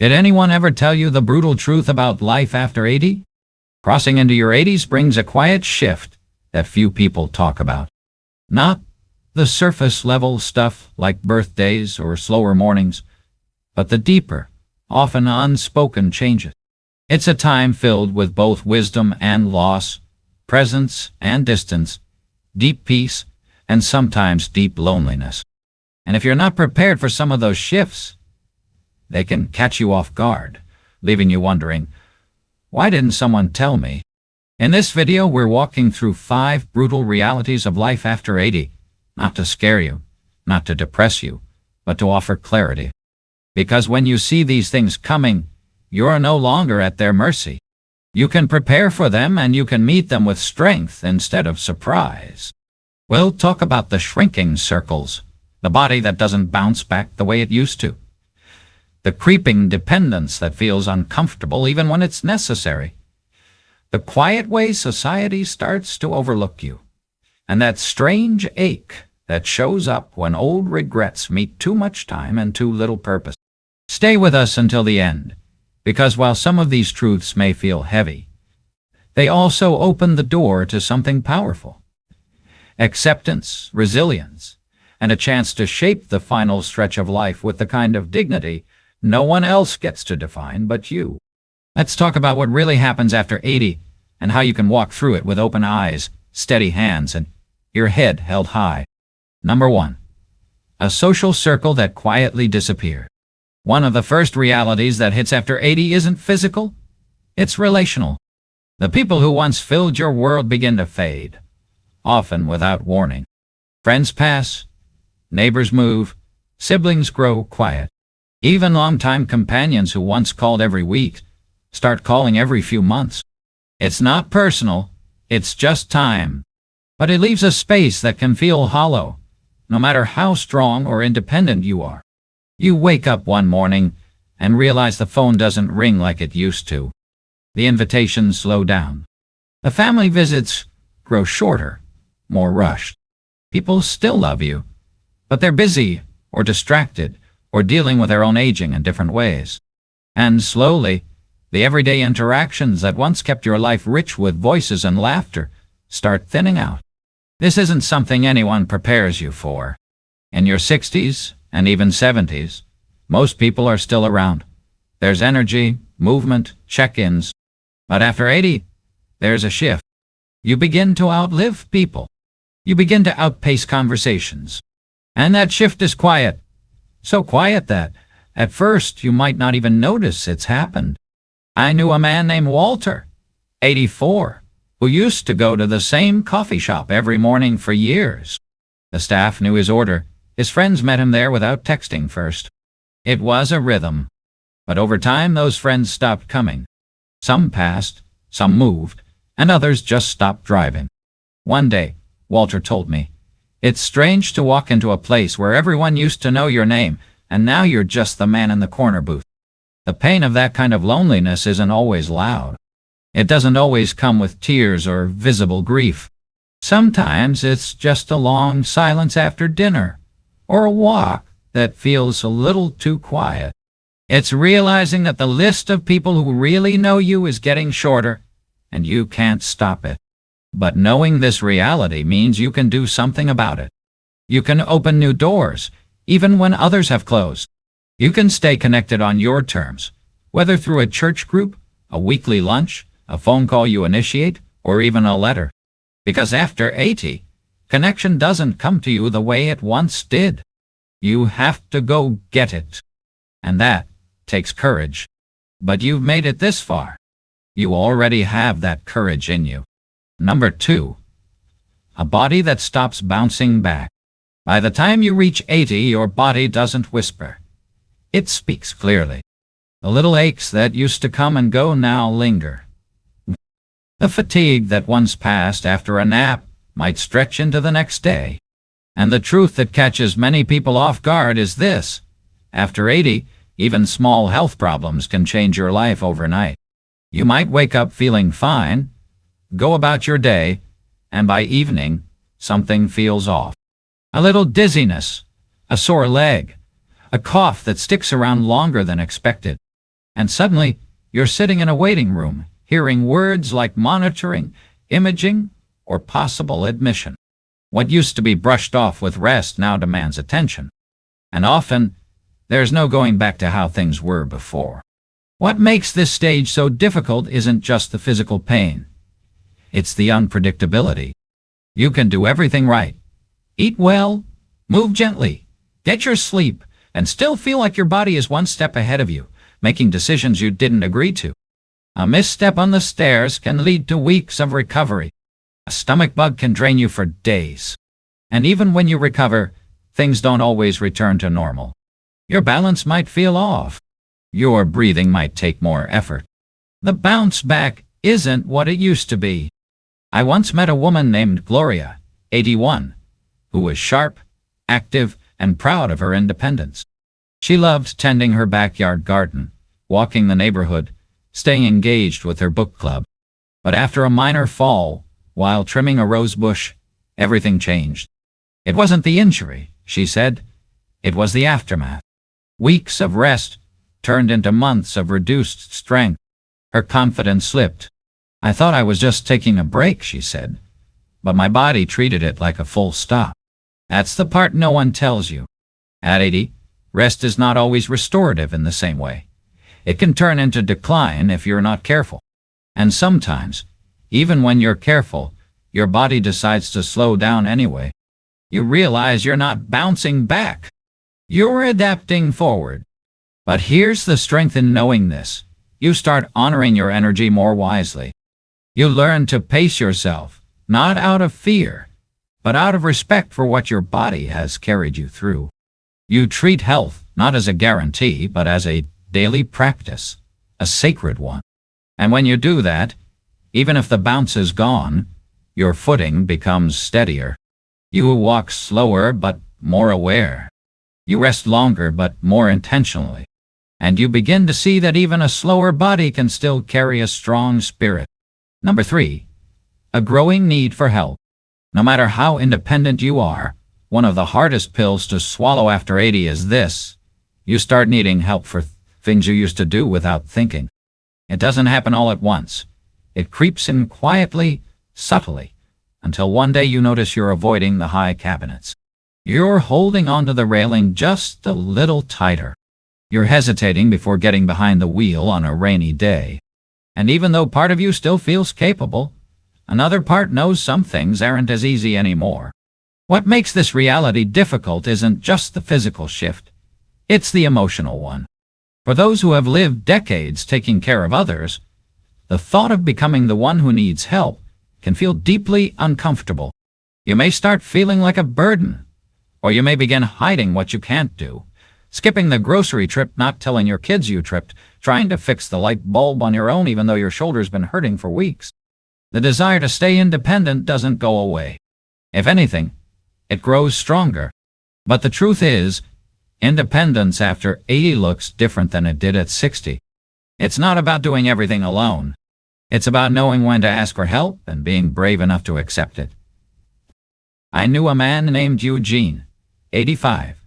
Did anyone ever tell you the brutal truth about life after 80? Crossing into your 80s brings a quiet shift that few people talk about. Not the surface-level stuff like birthdays or slower mornings, but the deeper, often unspoken changes. It's a time filled with both wisdom and loss, presence and distance, deep peace, and sometimes deep loneliness. And if you're not prepared for some of those shifts, they can catch you off guard, leaving you wondering, why didn't someone tell me? In this video, we're walking through 5 brutal realities of life after 80, not to scare you, not to depress you, but to offer clarity. Because when you see these things coming, you're no longer at their mercy. You can prepare for them and you can meet them with strength instead of surprise. We'll talk about the shrinking circles, the body that doesn't bounce back the way it used to, the creeping dependence that feels uncomfortable even when it's necessary, the quiet way society starts to overlook you, and that strange ache that shows up when old regrets meet too much time and too little purpose. Stay with us until the end, because while some of these truths may feel heavy, they also open the door to something powerful. Acceptance, resilience, and a chance to shape the final stretch of life with the kind of dignity no one else gets to define but you. Let's talk about what really happens after 80 and how you can walk through it with open eyes, steady hands, and your head held high. Number 1. A social circle that quietly disappeared. One of the first realities that hits after 80 isn't physical, it's relational. The people who once filled your world begin to fade, often without warning. Friends pass, neighbors move, siblings grow quiet. Even longtime companions who once called every week start calling every few months. It's not personal, it's just time. But it leaves a space that can feel hollow, no matter how strong or independent you are. You wake up one morning and realize the phone doesn't ring like it used to. The invitations slow down. The family visits grow shorter, more rushed. People still love you, but they're busy or distracted or dealing with their own aging in different ways. And slowly, the everyday interactions that once kept your life rich with voices and laughter start thinning out. This isn't something anyone prepares you for. In your 60s and even 70s, most people are still around. There's energy, movement, check-ins. But after 80, there's a shift. You begin to outlive people. You begin to outpace conversations. And that shift is quiet. So quiet that, at first, you might not even notice it's happened. I knew a man named Walter, 84, who used to go to the same coffee shop every morning for years. The staff knew his order. His friends met him there without texting first. It was a rhythm. But over time, those friends stopped coming. Some passed, some moved, and others just stopped driving. One day, Walter told me, "It's strange to walk into a place where everyone used to know your name, and now you're just the man in the corner booth." The pain of that kind of loneliness isn't always loud. It doesn't always come with tears or visible grief. Sometimes it's just a long silence after dinner, or a walk that feels a little too quiet. It's realizing that the list of people who really know you is getting shorter, and you can't stop it. But knowing this reality means you can do something about it. You can open new doors, even when others have closed. You can stay connected on your terms, whether through a church group, a weekly lunch, a phone call you initiate, or even a letter. Because after 80, connection doesn't come to you the way it once did. You have to go get it. And that takes courage. But you've made it this far. You already have that courage in you. Number 2. A body that stops bouncing back. By the time you reach 80, your body doesn't whisper. It speaks clearly. The little aches that used to come and go now linger. The fatigue that once passed after a nap might stretch into the next day. And the truth that catches many people off guard is this: after 80, even small health problems can change your life overnight. You might wake up feeling fine, go about your day, and by evening, something feels off. A little dizziness, a sore leg, a cough that sticks around longer than expected. And suddenly, you're sitting in a waiting room, hearing words like monitoring, imaging, or possible admission. What used to be brushed off with rest now demands attention. And often, there's no going back to how things were before. What makes this stage so difficult isn't just the physical pain. It's the unpredictability. You can do everything right. Eat well, move gently, get your sleep, and still feel like your body is one step ahead of you, making decisions you didn't agree to. A misstep on the stairs can lead to weeks of recovery. A stomach bug can drain you for days. And even when you recover, things don't always return to normal. Your balance might feel off. Your breathing might take more effort. The bounce back isn't what it used to be. I once met a woman named Gloria, 81, who was sharp, active, and proud of her independence. She loved tending her backyard garden, walking the neighborhood, staying engaged with her book club. But after a minor fall, while trimming a rose bush, everything changed. It wasn't the injury, she said. It was the aftermath. Weeks of rest turned into months of reduced strength. Her confidence slipped. I thought I was just taking a break, she said, but my body treated it like a full stop. That's the part no one tells you. At 80, rest is not always restorative in the same way. It can turn into decline if you're not careful. And sometimes, even when you're careful, your body decides to slow down anyway. You realize you're not bouncing back. You're adapting forward. But here's the strength in knowing this. You start honoring your energy more wisely. You learn to pace yourself, not out of fear, but out of respect for what your body has carried you through. You treat health not as a guarantee, but as a daily practice, a sacred one. And when you do that, even if the bounce is gone, your footing becomes steadier. You walk slower but more aware. You rest longer but more intentionally. And you begin to see that even a slower body can still carry a strong spirit. Number 3, a growing need for help. No matter how independent you are, one of the hardest pills to swallow after 80 is this. You start needing help for things you used to do without thinking. It doesn't happen all at once. It creeps in quietly, subtly, until one day you notice you're avoiding the high cabinets. You're holding onto the railing just a little tighter. You're hesitating before getting behind the wheel on a rainy day. And even though part of you still feels capable, another part knows some things aren't as easy anymore. What makes this reality difficult isn't just the physical shift. It's the emotional one. For those who have lived decades taking care of others, the thought of becoming the one who needs help can feel deeply uncomfortable. You may start feeling like a burden, or you may begin hiding what you can't do, skipping the grocery trip, not telling your kids you tripped, trying to fix the light bulb on your own even though your shoulder's been hurting for weeks. The desire to stay independent doesn't go away. If anything, it grows stronger. But the truth is, independence after 80 looks different than it did at 60. It's not about doing everything alone. It's about knowing when to ask for help and being brave enough to accept it. I knew a man named Eugene, 85,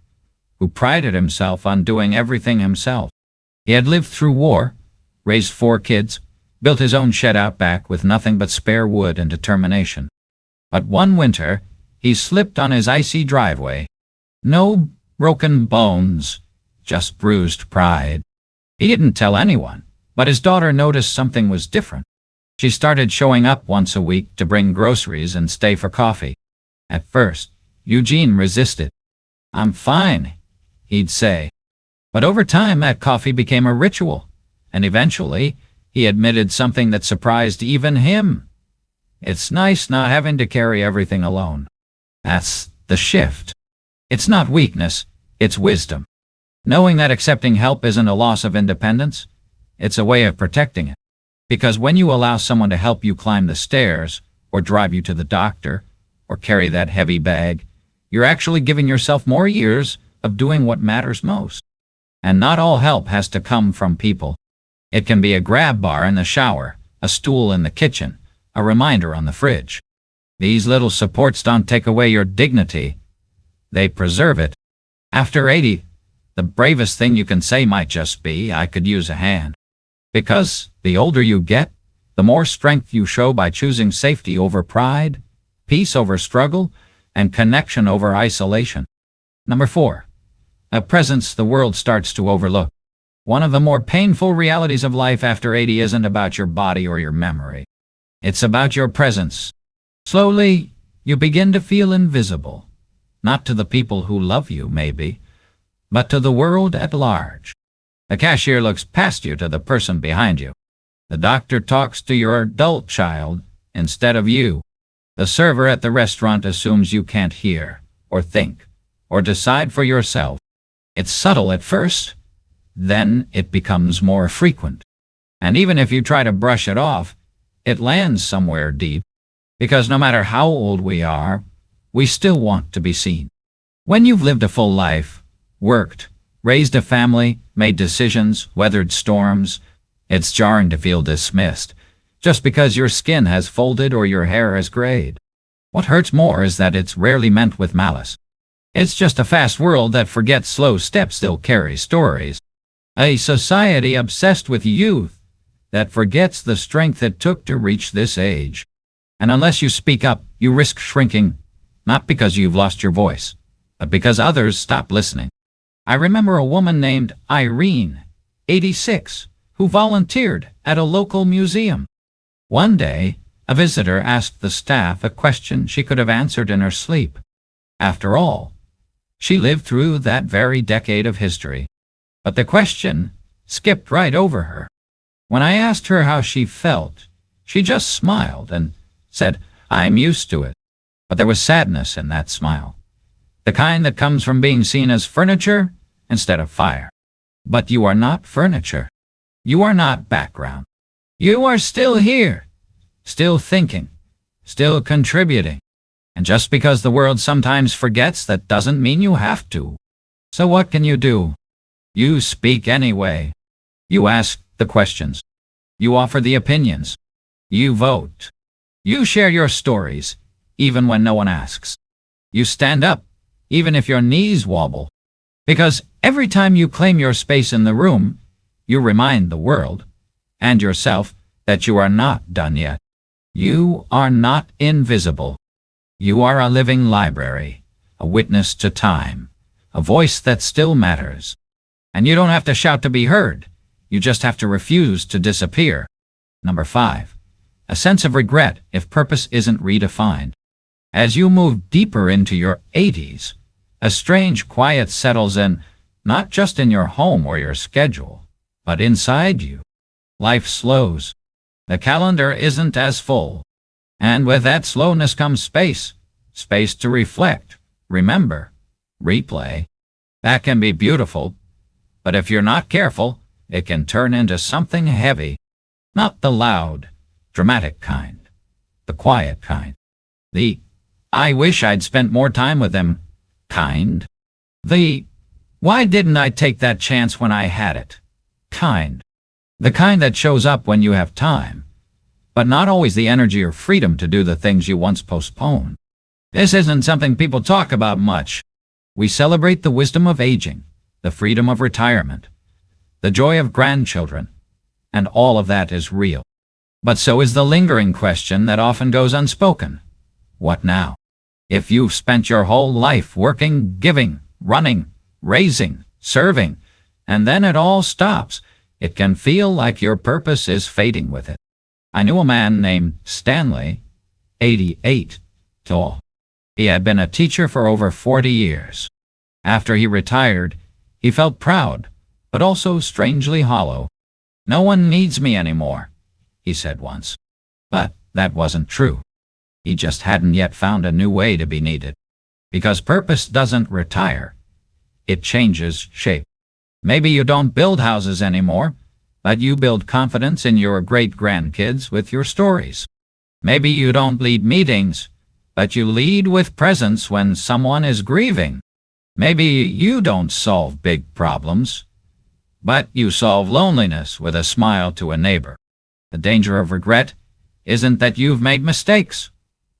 who prided himself on doing everything himself. He had lived through war, raised 4 kids, built his own shed out back with nothing but spare wood and determination. But one winter, he slipped on his icy driveway. No broken bones, just bruised pride. He didn't tell anyone, but his daughter noticed something was different. She started showing up once a week to bring groceries and stay for coffee. At first, Eugene resisted. "I'm fine," he'd say. But over time, that coffee became a ritual, and eventually, he admitted something that surprised even him. It's nice not having to carry everything alone. That's the shift. It's not weakness, it's wisdom. Knowing that accepting help isn't a loss of independence, it's a way of protecting it. Because when you allow someone to help you climb the stairs, or drive you to the doctor, or carry that heavy bag, you're actually giving yourself more years of doing what matters most. And not all help has to come from people. It can be a grab bar in the shower, a stool in the kitchen, a reminder on the fridge. These little supports don't take away your dignity. They preserve it. After 80, the bravest thing you can say might just be, "I could use a hand." Because the older you get, the more strength you show by choosing safety over pride, peace over struggle, and connection over isolation. Number 4. A presence the world starts to overlook. One of the more painful realities of life after 80 isn't about your body or your memory. It's about your presence. Slowly, you begin to feel invisible. Not to the people who love you, maybe, but to the world at large. The cashier looks past you to the person behind you. The doctor talks to your adult child instead of you. The server at the restaurant assumes you can't hear, or think, or decide for yourself. It's subtle at first, then it becomes more frequent. And even if you try to brush it off, it lands somewhere deep, because no matter how old we are, we still want to be seen. When you've lived a full life, worked, raised a family, made decisions, weathered storms, it's jarring to feel dismissed, just because your skin has folded or your hair has grayed. What hurts more is that it's rarely meant with malice. It's just a fast world that forgets slow steps still carries stories. A society obsessed with youth that forgets the strength it took to reach this age. And unless you speak up, you risk shrinking, not because you've lost your voice, but because others stop listening. I remember a woman named Irene, 86, who volunteered at a local museum. One day, a visitor asked the staff a question she could have answered in her sleep. After all, she lived through that very decade of history. But the question skipped right over her. When I asked her how she felt, she just smiled and said, "I'm used to it." But there was sadness in that smile, the kind that comes from being seen as furniture instead of fire. But you are not furniture. You are not background. You are still here, still thinking, still contributing. And just because the world sometimes forgets, that doesn't mean you have to. So what can you do? You speak anyway. You ask the questions. You offer the opinions. You vote. You share your stories, even when no one asks. You stand up, even if your knees wobble. Because every time you claim your space in the room, you remind the world, and yourself, that you are not done yet. You are not invisible. You are a living library, a witness to time, a voice that still matters. And you don't have to shout to be heard. You just have to refuse to disappear. Number 5. A sense of regret if purpose isn't redefined. As you move deeper into your 80s, a strange quiet settles in, not just in your home or your schedule, but inside you. Life slows. The calendar isn't as full. And with that slowness comes space. Space to reflect, remember, replay. That can be beautiful, but if you're not careful, it can turn into something heavy. Not the loud, dramatic kind. The quiet kind. The "I wish I'd spent more time with them" kind. The "why didn't I take that chance when I had it" kind. The kind that shows up when you have time, but not always the energy or freedom to do the things you once postponed. This isn't something people talk about much. We celebrate the wisdom of aging, the freedom of retirement, the joy of grandchildren, and all of that is real. But so is the lingering question that often goes unspoken. What now? If you've spent your whole life working, giving, running, raising, serving, and then it all stops, it can feel like your purpose is fading with it. I knew a man named Stanley, 88, tall. He had been a teacher for over 40 years. After he retired, he felt proud, but also strangely hollow. "No one needs me anymore," he said once. But that wasn't true. He just hadn't yet found a new way to be needed. Because purpose doesn't retire. It changes shape. Maybe you don't build houses anymore, but you build confidence in your great-grandkids with your stories. Maybe you don't lead meetings, but you lead with presence when someone is grieving. Maybe you don't solve big problems, but you solve loneliness with a smile to a neighbor. The danger of regret isn't that you've made mistakes.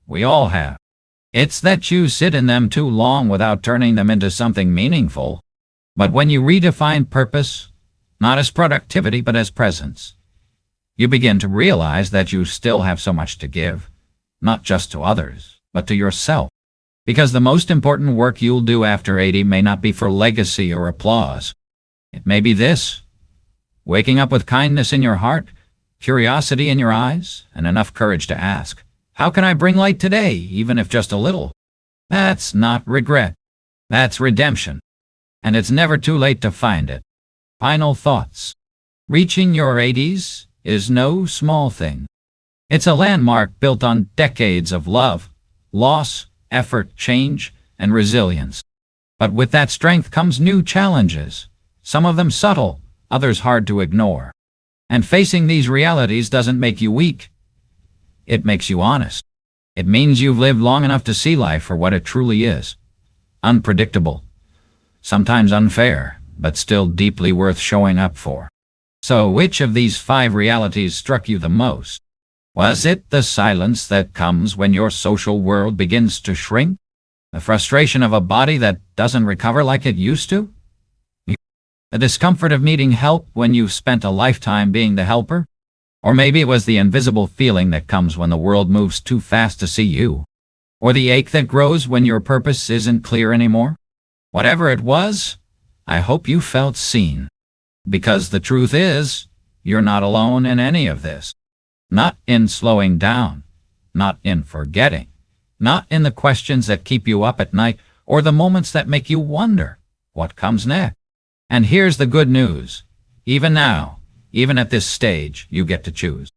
We all have. It's that you sit in them too long without turning them into something meaningful. But when you redefine purpose, not as productivity but as presence, you begin to realize that you still have so much to give, not just to others, but to yourself. Because the most important work you'll do after 80 may not be for legacy or applause. It may be this: waking up with kindness in your heart, curiosity in your eyes, and enough courage to ask, how can I bring light today, even if just a little? That's not regret. That's redemption. And it's never too late to find it. Final thoughts. Reaching your 80s is no small thing. It's a landmark built on decades of love, loss, effort, change, and resilience. But with that strength comes new challenges, some of them subtle, others hard to ignore. And facing these realities doesn't make you weak. It makes you honest. It means you've lived long enough to see life for what it truly is. Unpredictable, sometimes unfair, but still deeply worth showing up for. So which of these 5 realities struck you the most? Was it the silence that comes when your social world begins to shrink? The frustration of a body that doesn't recover like it used to? The discomfort of needing help when you've spent a lifetime being the helper? Or maybe it was the invisible feeling that comes when the world moves too fast to see you? Or the ache that grows when your purpose isn't clear anymore? Whatever it was, I hope you felt seen. Because the truth is, you're not alone in any of this. Not in slowing down, not in forgetting, not in the questions that keep you up at night, or the moments that make you wonder what comes next. And here's the good news. Even now, even at this stage, you get to choose.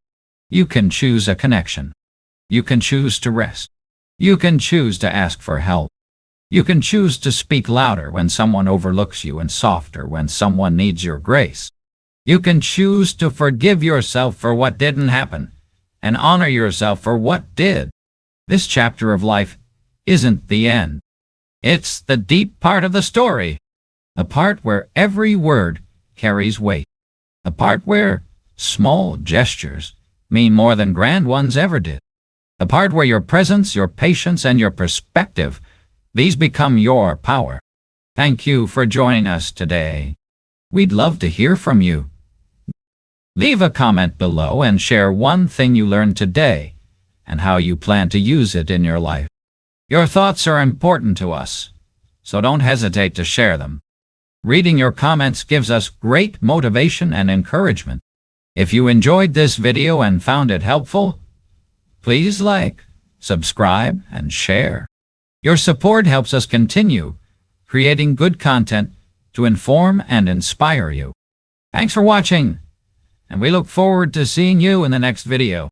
You can choose a connection. You can choose to rest. You can choose to ask for help. You can choose to speak louder when someone overlooks you and softer when someone needs your grace. You can choose to forgive yourself for what didn't happen and honor yourself for what did. This chapter of life isn't the end. It's the deep part of the story. The part where every word carries weight. The part where small gestures mean more than grand ones ever did. The part where your presence, your patience, and your perspective, these become your power. Thank you for joining us today. We'd love to hear from you. Leave a comment below and share one thing you learned today and how you plan to use it in your life. Your thoughts are important to us, so don't hesitate to share them. Reading your comments gives us great motivation and encouragement. If you enjoyed this video and found it helpful, please like, subscribe, and share. Your support helps us continue creating good content to inform and inspire you. Thanks for watching, and we look forward to seeing you in the next video.